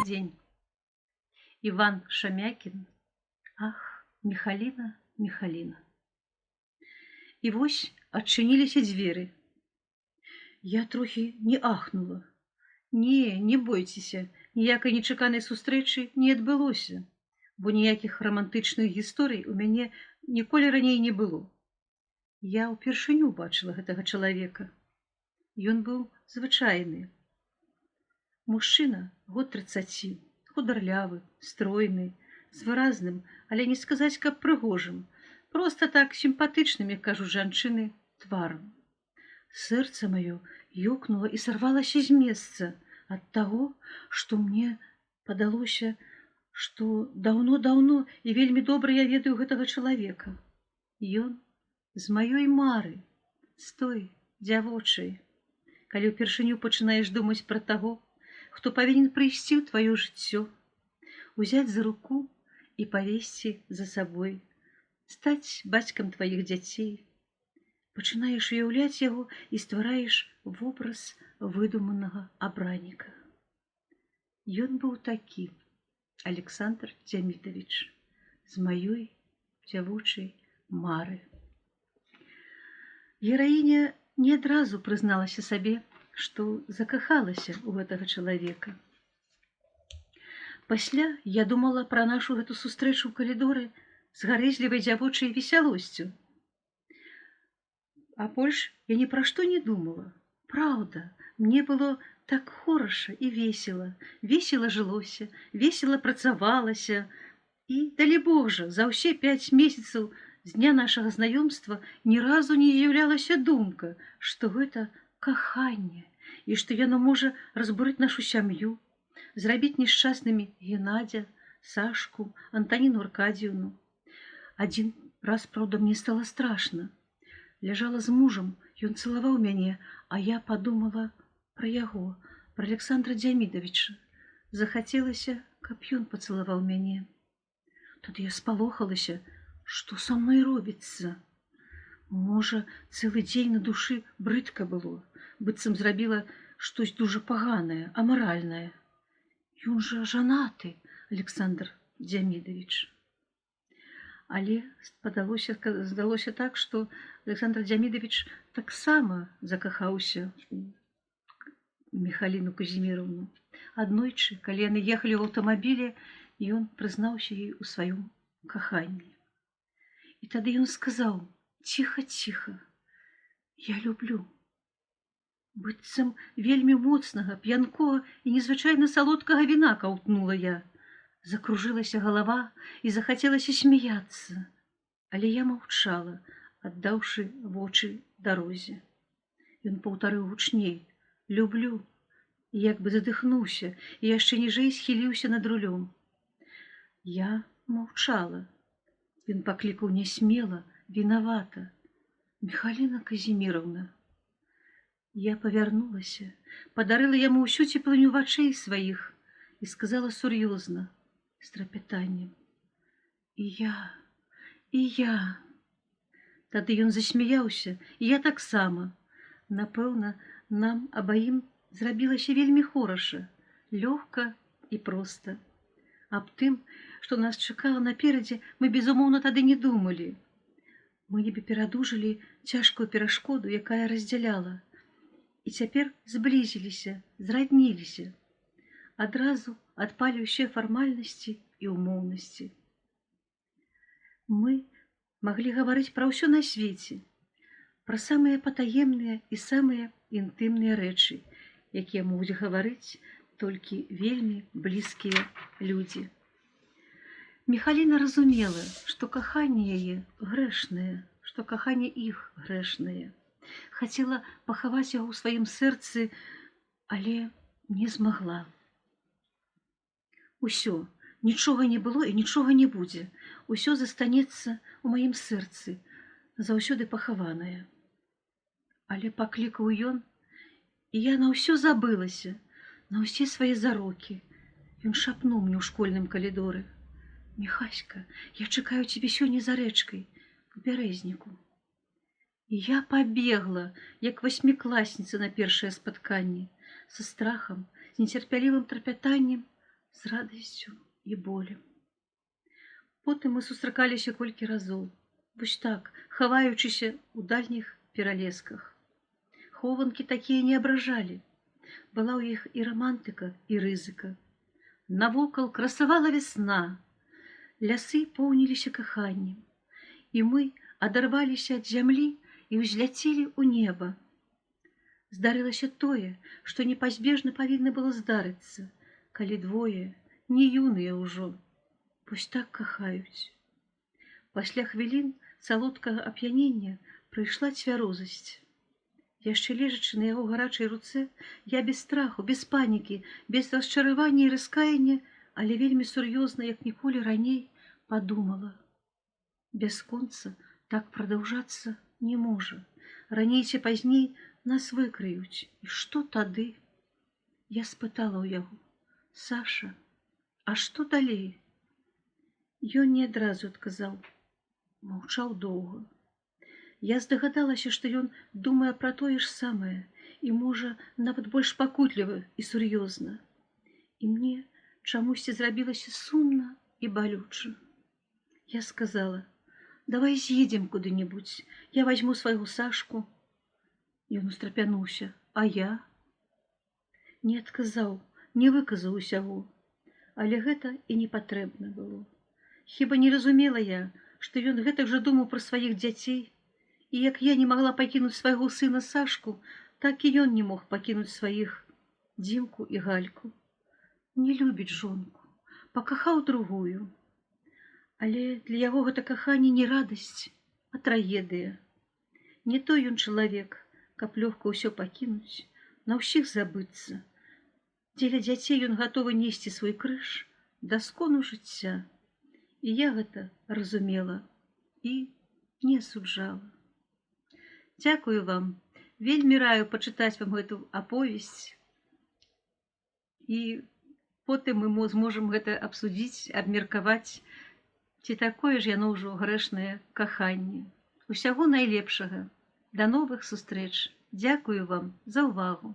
день. Иван Шамякин. Ах, Михаліна, Михаліна. І вось адчыніліся дзверы. Я трохі не ахнула. Не бойцеся, ніякай нечаканай сустрэчы не адбылося, бо ніякіх рамантычных гісторый у мяне ніколі раней не было. Я ўпершыню бачыла гэтага чалавека. Ён быў звычайны. Мужчына год 30, хударлявы, стройны, з выразным, але не сказаць, каб прыгожым, проста так сімпатычным, як кажуць жанчыны, тварам. Сэрца маё ёкнула і сарвалася з месца ад таго, што мне падалося, што даўно-даўно і вельмі добра я ведаю гэтага чалавека. Ён з маёй мары, з той дзявочай. Калі ўпершыню пачынаеш думаць пра таго, хто павінен прыйсці ў тваё жыццё, узяць за руку і павесці за сабой, стаць бацькам тваіх дзяцей, пачынаеш уяўляць яго і ствараеш вобраз выдуманага абранніка. Ён быў такі, Александр Дзямідавіч, з маёй дзявочай мары. Гераіня не адразу прызналася сабе, што закахалася ў гэтага чалавека. Пасля я думала пра нашу гэту сустрэчу ў калідоры з гарэзлівай дзявочай весялосцю. А больш я ні пра што не думала. Праўда, мне было так хораша і весела. Весела жылося, весела працавалася. І, далі Бог жа, за ўсе 5 месяцаў з дня нашага знаёмства ні разу не з'яўлялася думка, што гэта каханне, і што яно можа разбурыць нашу сям'ю, зрабіць нешчаснымі Геннадзя, Сашку, Антаніну Аркадіўну. Адзін раз, праўда, мне стала страшна. Ляжала з мужам, ён цалаваў мяне, а я падумала пра яго, пра Александра Дзямідавіча. Захацелася, каб ён пацалаваў мяне. Тады я спалохалася, што са мной робіцца. Можа, цэлы дзень на душы брыдка было, быццам зрабіла штось дужа паганае, амаральнае. Ён жа жанаты, Александр Дзямідавіч. Але здалося так, што Александр Дзямідавіч таксама закахаўся у Михаліну Казіміровну. Аднойчы, калі яны ехалі ў аўтамабілі, ён прызнаўся ёй у сваём каханні. І тады ён сказаў: ціха-ціха, я люблю. Быццам вельмі моцнага, п'янкога і незвычайна салодкага віна каўтнула я. Закружылася галава і захацелася смяяцца. Але я маўчала, аддаўшы вочы дарозе. Ён паўтарыў гучней: люблю. І як бы задыхнуўся і яшчэ ніжэй схіліўся над рулём. Я маўчала. Ён паклікаў нясмела, вінавата: Михаліна Казіміровна. Я павярнулася, падарыла яму ўсю цеплыню вачэй сваіх і сказала сур'ёзна, з трапятаннем: і я. Тады ён засмяяўся, і я таксама. Напэўна, нам абаім зрабілася вельмі хораша, лёгка і проста. Аб тым, што нас чакала наперадзе, мы, безумоўна, тады не думалі. Мы нібы перадужылі цяжкую перашкоду, якая раздзяляла. І цяпер зблізіліся, зрадніліся. Адразу адпалі ўсе фармальнасці і ўмоўнасці. Мы маглі гаварыць пра ўсё на свеце, пра самыя патаемныя і самыя інтымныя рэчы, якія могуць гаварыць толькі вельмі блізкія людзі. Михаліна разумела, што каханне яе грэшнае, што каханне іх грэшнае. Хацела пахаваць яго ў сваім сэрцы, але не змагла. Усё, нічога не было і нічога не будзе. Усё застанецца ў маім сэрцы, заўсёды пахаванае. Але паклікаў ён, і я на ўсё забылася, на ўсе свае зарокі. Ён шапнуў мне ў школьным калідоры: Михаська, я чакаю цябе сёння за рэчкай, у бярэзніку. І я пабегла, як васьмікласніца на першае спатканне, са страхам, з нецярпялівым трапятаннем, з радасцю і болем. Потым мы сустракаліся колькі разоў, вось так, хаваючыся ў дальніх пералесках. Хованкі такія не абражалі. Была ў іх і рамантыка, і рызыка. Навокал красавала вясна, лясы поўніліся каханнем, і мы адарваліся ад зямлі і ўзляцелі ў неба. Здарылася тое, што непазбежна павінна было здарыцца, калі двое, не юныя ўжо, вось так кахаюць. Пасля хвілін салодкага ап'янення прыйшла цвярозасць. Яшчэ лежачы на яго гарачай руцэ, я без страху, без панікі, без расчаравання і раскаяння, але вельмі сур'ёзна, як ніколі раней, падумала. Бясконца так прадаўжацца не можа. Раней ці пазней нас выкрыюць. І што тады? Я спытала ў яго: Саша, а што далей? Ён не адразу адказаў, маўчаў доўга. Я здагадалася, што ён думае пра тое ж самае, і, можа, нават больш пакутліва і сур'ёзна. І мне чамусьці зрабілася сумна і балюча. Я сказала: давай з'едзем куды-небудзь, я вазьму свайго Сашку. Ён устрапянуўся: а я? Не адказаў, не выказаў усяго, але гэта і не патрэбна было. Хіба не разумела я, што ён гэтак жа думаў пра сваіх дзяцей, і як я не магла пакінуць свайго сына Сашку, так і ён не мог пакінуць сваіх Дзімку і Гальку. Не любіць жонку, пакахаў другую. Але для яго гэта каханне не радасць, а трагедыя. Не той ён чалавек, каб лёгка ўсё пакінуць, на ўсіх забыцца. Дзеля дзяцей ён гатовы несці свой крыж да скону жыцця. І я гэта разумела і не асуджала. Дзякую вам. Вельмі раю пачытаць вам гэту аповесць. І потым мы зможам гэта абсудзіць, абмеркаваць, ці такое ж яно ўжо грэшнае каханне. Усяго найлепшага. Да новых сустрэч. Дзякую вам за ўвагу.